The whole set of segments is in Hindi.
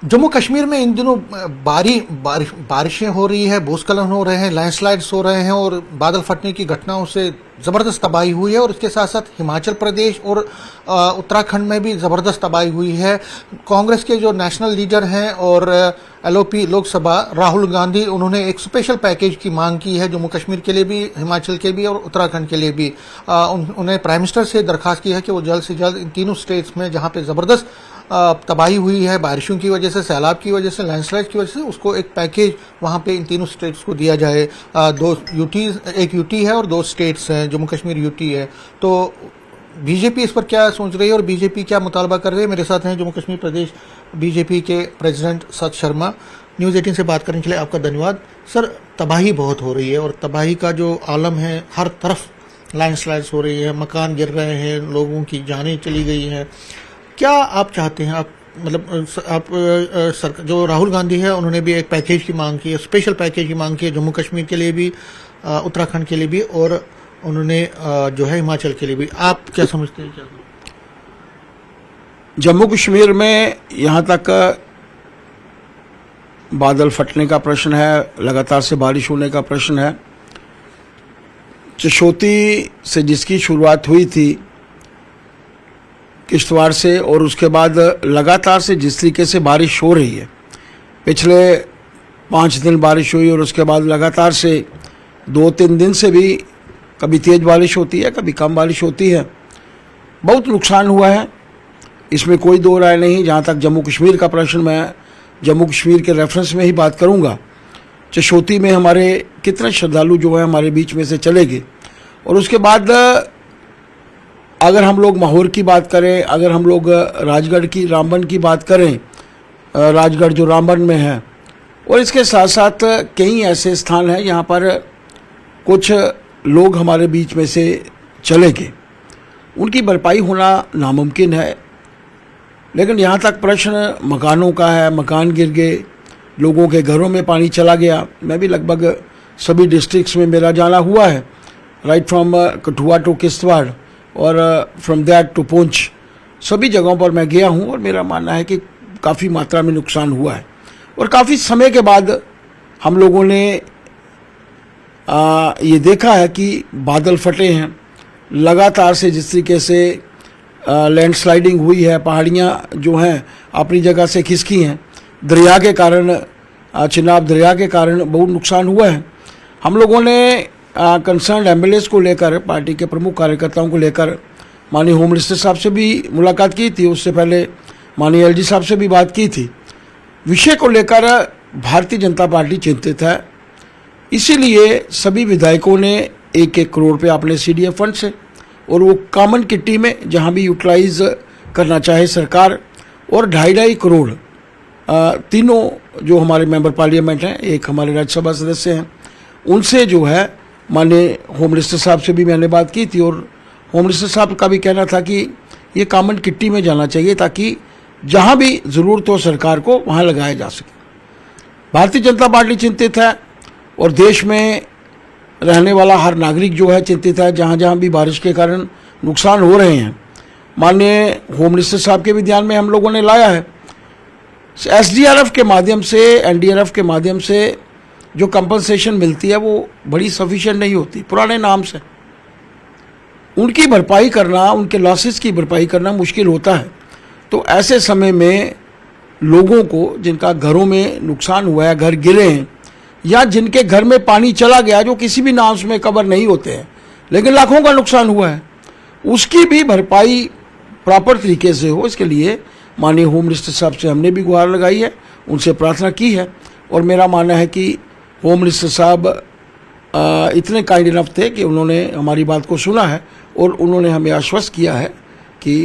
जम्मू कश्मीर में इन दिनों बारिशें हो रही है, भूस्खलन हो रहे हैं, लैंडस्लाइड्स हो रहे हैं और बादल फटने की घटनाओं से ज़बरदस्त तबाही हुई है। और इसके साथ साथ हिमाचल प्रदेश और उत्तराखंड में भी ज़बरदस्त तबाही हुई है। कांग्रेस के जो नेशनल लीडर हैं और एलओपी लोकसभा राहुल गांधी, उन्होंने एक स्पेशल पैकेज की मांग की है जम्मू कश्मीर के लिए भी, हिमाचल के भी और उत्तराखंड के लिए भी। उन्हें प्राइम मिनिस्टर से दरखास्त की है कि वो जल्द से जल्द इन तीनों स्टेट्स में जहां पे ज़बरदस्त तबाही हुई है बारिशों की वजह से, सैलाब की वजह से, लैंडस्लाइड की वजह से, उसको एक पैकेज वहाँ पे इन तीनों स्टेट्स को दिया जाए। दो यूटी, एक यूटी है और दो स्टेट्स हैं, जम्मू कश्मीर यूटी है। तो बीजेपी इस पर क्या सोच रही है और बीजेपी क्या मुतालबा कर रही है? मेरे साथ हैं जम्मू कश्मीर प्रदेश बीजेपी के प्रेसिडेंट सत शर्मा। न्यूज़ 18 से बात करने के लिए आपका धन्यवाद। सर, तबाही बहुत हो रही है और तबाही का जो आलम है, हर तरफ लैंडस्लाइड्स हो रही है, मकान गिर रहे हैं, लोगों की जानें चली गई हैं। क्या आप चाहते हैं? आप मतलब सरकार जो राहुल गांधी है, उन्होंने भी एक पैकेज की मांग की है, स्पेशल पैकेज की मांग की है जम्मू कश्मीर के लिए भी, उत्तराखंड के लिए भी, और उन्होंने जो है हिमाचल के लिए भी। आप क्या समझते हैं? क्या जम्मू कश्मीर में यहाँ तक बादल फटने का प्रश्न है, लगातार से बारिश होने का प्रश्न है। चशोती से जिसकी शुरुआत हुई थी किश्तवाड़ से, और उसके बाद लगातार से जिस तरीके से बारिश हो रही है, पिछले 5 दिन बारिश हुई और उसके बाद लगातार से 2-3 दिन से भी कभी तेज़ बारिश होती है, कभी कम बारिश होती है। बहुत नुकसान हुआ है, इसमें कोई दो राय नहीं। जहाँ तक जम्मू कश्मीर का प्रश्न, मैं जम्मू कश्मीर के रेफरेंस में ही बात करूँगा। चशोती में हमारे कितने श्रद्धालु जो है हमारे बीच में से चले गए, और उसके बाद अगर हम लोग माहौर की बात करें, अगर हम लोग राजगढ़ की, रामबन की बात करें, राजगढ़ जो रामबन में है, और इसके साथ साथ कई ऐसे स्थान हैं यहाँ पर कुछ लोग हमारे बीच में से चले गए, उनकी भरपाई होना नामुमकिन है। लेकिन यहाँ तक प्रश्न मकानों का है, मकान गिर गए, लोगों के घरों में पानी चला गया। मैं भी लगभग सभी डिस्ट्रिक्ट्स में मेरा जाना हुआ है, right from Kathua to Kishtwar और फ्रॉम दैट टू पुंछ, सभी जगहों पर मैं गया हूँ और मेरा मानना है कि काफ़ी मात्रा में नुकसान हुआ है। और काफ़ी समय के बाद हम लोगों ने ये देखा है कि बादल फटे हैं, लगातार से जिस तरीके से लैंडस्लाइडिंग हुई है, पहाड़ियाँ जो हैं अपनी जगह से खिसकी हैं, दरिया के कारण, चिनाब दरिया के कारण बहुत नुकसान हुआ है। हम लोगों ने कंसर्न एमएलएस को लेकर, पार्टी के प्रमुख कार्यकर्ताओं को लेकर माननीय होम मिनिस्टर साहब से भी मुलाकात की थी, उससे पहले माननीय एलजी साहब से भी बात की थी। विषय को लेकर भारतीय जनता पार्टी चिंतित है, इसीलिए सभी विधायकों ने 1-1 करोड़ रुपये अपने सीडीएफ फंड से, और वो कॉमन किट्टी में जहाँ भी यूटिलाइज करना चाहे सरकार, और 2.5 करोड़ तीनों जो हमारे मेंबर पार्लियामेंट हैं, एक हमारे राज्यसभा सदस्य हैं, उनसे जो है माननीय होम मिनिस्टर साहब से भी मैंने बात की थी, और होम मिनिस्टर साहब का भी कहना था कि ये कॉमन किट्टी में जाना चाहिए ताकि जहाँ भी ज़रूरत हो सरकार को वहाँ लगाया जा सके। भारतीय जनता पार्टी चिंतित है और देश में रहने वाला हर नागरिक जो है चिंतित है, जहाँ जहाँ भी बारिश के कारण नुकसान हो रहे हैं। माननीय होम मिनिस्टर साहब के भी ध्यान में हम लोगों ने लाया है, एसडीआरएफ के माध्यम से, एनडीआरएफ के माध्यम से जो कंपनसेशन मिलती है वो बड़ी सफिशिएंट नहीं होती, पुराने नाम से उनकी भरपाई करना, उनके लॉसेस की भरपाई करना मुश्किल होता है। तो ऐसे समय में लोगों को जिनका घरों में नुकसान हुआ है, घर गिरे हैं, या जिनके घर में पानी चला गया, जो किसी भी नाम में कवर नहीं होते हैं लेकिन लाखों का नुकसान हुआ है, उसकी भी भरपाई प्रॉपर तरीके से हो, इसके लिए माननीय होम मिनिस्टर साहब से हमने भी गुहार लगाई है, उनसे प्रार्थना की है। और मेरा मानना है कि होम मिनिस्टर साहब इतने काइंड इनफ थे कि उन्होंने हमारी बात को सुना है और उन्होंने हमें आश्वस्त किया है कि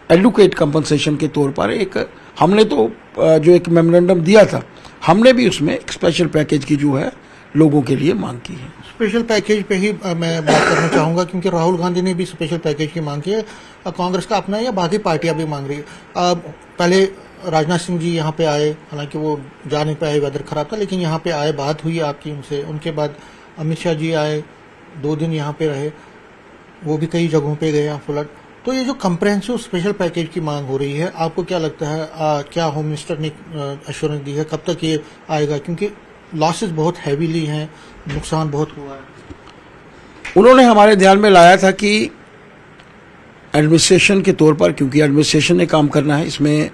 एडुकेट कंपनसेशन के तौर पर हमने तो जो एक मेमोरेंडम दिया था, हमने भी उसमें एक स्पेशल पैकेज की जो है लोगों के लिए मांग की है। स्पेशल पैकेज पे ही मैं बात करना चाहूँगा, क्योंकि राहुल गांधी ने भी स्पेशल पैकेज की मांग की है, कांग्रेस का अपना या बाकी पार्टियां भी मांग रही है। पहले राजनाथ सिंह जी यहाँ पे आए, हालांकि वो जा नहीं पाए, वेदर खराब था, लेकिन यहाँ पे आए, बात हुई आपकी उनसे। उनके बाद अमित शाह जी आए, 2 दिन यहाँ पे रहे, वो भी कई जगहों पे गए फ्लड। तो ये जो कंप्रहेंसिव स्पेशल पैकेज की मांग हो रही है, आपको क्या लगता है क्या होम मिनिस्टर ने एश्योरेंस दी है, कब तक ये आएगा? क्योंकि लॉसेस बहुत हैवीली हैं, नुकसान बहुत हुआ है। उन्होंने हमारे ध्यान में लाया था कि एडमिनिस्ट्रेशन के तौर पर, क्योंकि एडमिनिस्ट्रेशन ने काम करना है, इसमें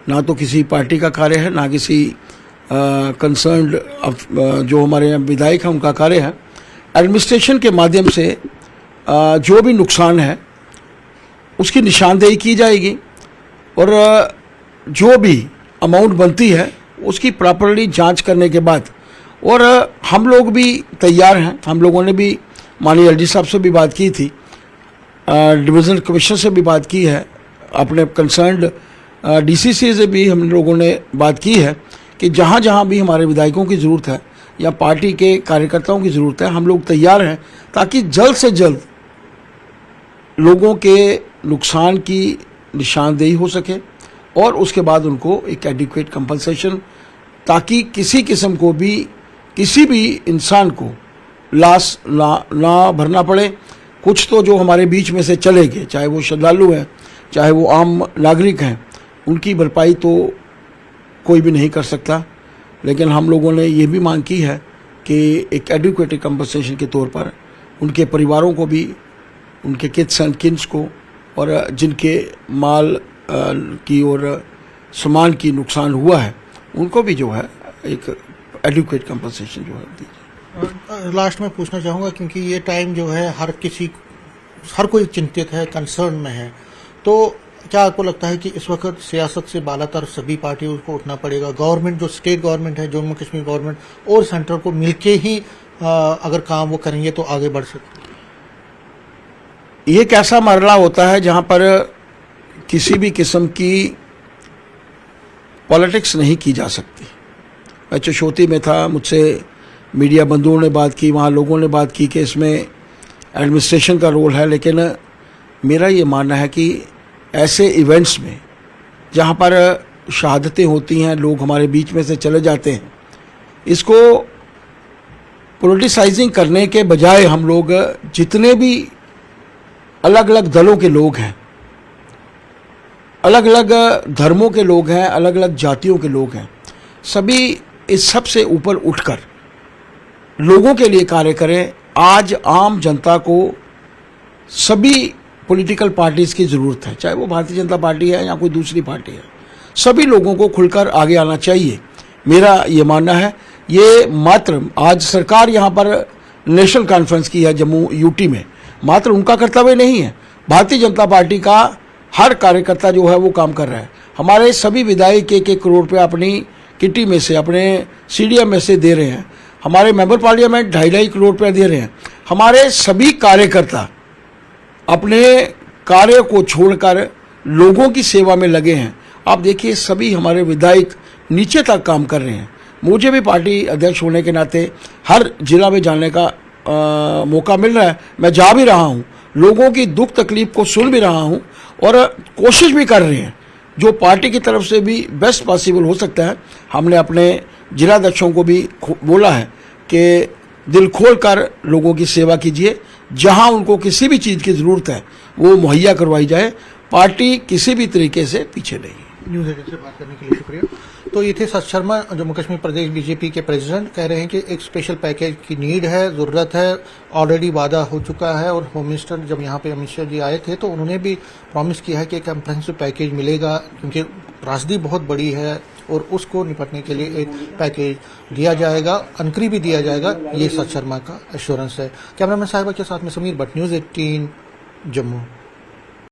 ना तो किसी पार्टी का कार्य है ना किसी कंसर्न्ड जो हमारे यहाँ विधायक हैं उनका कार्य है। एडमिनिस्ट्रेशन के माध्यम से जो भी नुकसान है उसकी निशानदेही की जाएगी और जो भी अमाउंट बनती है उसकी प्रॉपरली जांच करने के बाद, और हम लोग भी तैयार हैं। हम लोगों ने भी माननीय एलजी साहब से भी बात की थी, डिविजनल कमिश्नर से भी बात की है, अपने कंसर्न्ड डीसीसी से भी हम लोगों ने बात की है कि जहाँ जहाँ भी हमारे विधायकों की ज़रूरत है या पार्टी के कार्यकर्ताओं की ज़रूरत है, हम लोग तैयार हैं ताकि जल्द से जल्द लोगों के नुकसान की निशानदेही हो सके और उसके बाद उनको एक एडिक्वेट कंपनसेशन, ताकि किसी किस्म को भी किसी भी इंसान को लॉस ना भरना पड़े। कुछ तो जो हमारे बीच में से चले गए, चाहे वो श्रद्धालु हैं चाहे वो आम नागरिक हैं, उनकी भरपाई तो कोई भी नहीं कर सकता, लेकिन हम लोगों ने ये भी मांग की है कि एक एडिक्वेट कंपनसेशन के तौर पर उनके परिवारों को भी, उनके किड्स एंड किन्स को, और जिनके माल की और सामान की नुकसान हुआ है उनको भी जो है एक एडिक्वेट कंपनसेशन जो है दी। लास्ट में पूछना चाहूँगा, क्योंकि ये टाइम जो है हर कोई चिंतित है, कंसर्न में है, तो क्या आपको लगता है कि इस वक्त सियासत से बालातर सभी पार्टियों को उठना पड़ेगा? गवर्नमेंट जो स्टेट गवर्नमेंट है, जम्मू कश्मीर गवर्नमेंट और सेंटर को मिलके ही अगर काम वो करेंगे तो आगे बढ़ सकते हैं। ये एक ऐसा मरला होता है जहाँ पर किसी भी किस्म की पॉलिटिक्स नहीं की जा सकती। मैं चशोती में था, मुझसे मीडिया बंधुओं ने बात की, वहाँ लोगों ने बात की कि इसमें एडमिनिस्ट्रेशन का रोल है, लेकिन मेरा ये मानना है कि ऐसे इवेंट्स में जहाँ पर शहादतें होती हैं, लोग हमारे बीच में से चले जाते हैं, इसको पॉलिटिसाइजिंग करने के बजाय हम लोग जितने भी अलग अलग दलों के लोग हैं, अलग अलग धर्मों के लोग हैं, अलग अलग जातियों के लोग हैं, सभी इस सब से ऊपर उठकर लोगों के लिए कार्य करें। आज आम जनता को सभी पॉलिटिकल पार्टीज की ज़रूरत है, चाहे वो भारतीय जनता पार्टी है या कोई दूसरी पार्टी है, सभी लोगों को खुलकर आगे आना चाहिए, मेरा ये मानना है। ये मात्र आज सरकार यहाँ पर नेशनल कॉन्फ्रेंस की है जम्मू यूटी में, मात्र उनका कर्तव्य नहीं है, भारतीय जनता पार्टी का हर कार्यकर्ता जो है वो काम कर रहा है। हमारे सभी विधायक 1-1 करोड़ रुपये अपनी किटी में से, अपने सीडीएम में से दे रहे हैं, हमारे मेंबर पार्लियामेंट 2.5 करोड़ रुपये दे रहे हैं, हमारे सभी कार्यकर्ता अपने कार्य को छोड़कर लोगों की सेवा में लगे हैं। आप देखिए सभी हमारे विधायक नीचे तक काम कर रहे हैं। मुझे भी पार्टी अध्यक्ष होने के नाते हर जिला में जाने का मौका मिल रहा है, मैं जा भी रहा हूँ, लोगों की दुख तकलीफ को सुन भी रहा हूँ और कोशिश भी कर रहे हैं जो पार्टी की तरफ से भी बेस्ट पॉसिबल हो सकता है। हमने अपने जिलाध्यक्षों को भी बोला है कि दिल खोल कर लोगों की सेवा कीजिए, जहां उनको किसी भी चीज़ की ज़रूरत है वो मुहैया करवाई जाए, पार्टी किसी भी तरीके से पीछे नहीं। न्यूज़ एजेंसी से बात करने के लिए शुक्रिया। तो ये थे सत शर्मा, जम्मू कश्मीर प्रदेश बीजेपी के प्रेसिडेंट, कह रहे हैं कि एक स्पेशल पैकेज की नीड है, ज़रूरत है, ऑलरेडी वादा हो चुका है। और होम मिनिस्टर जब यहाँ पे अमित शाह जी आए थे तो उन्होंने भी प्रॉमिस किया है कि एक कम्प्रहेंसिव पैकेज मिलेगा, क्योंकि त्रासदी बहुत बड़ी है और उसको निपटने के लिए एक पैकेज दिया जाएगा, अनकरी भी दिया जाएगा, ये सत शर्मा का एश्योरेंस है। कैमरामैन साहिबा के साथ में समीर भट्ट, न्यूज़ 18 जम्मू।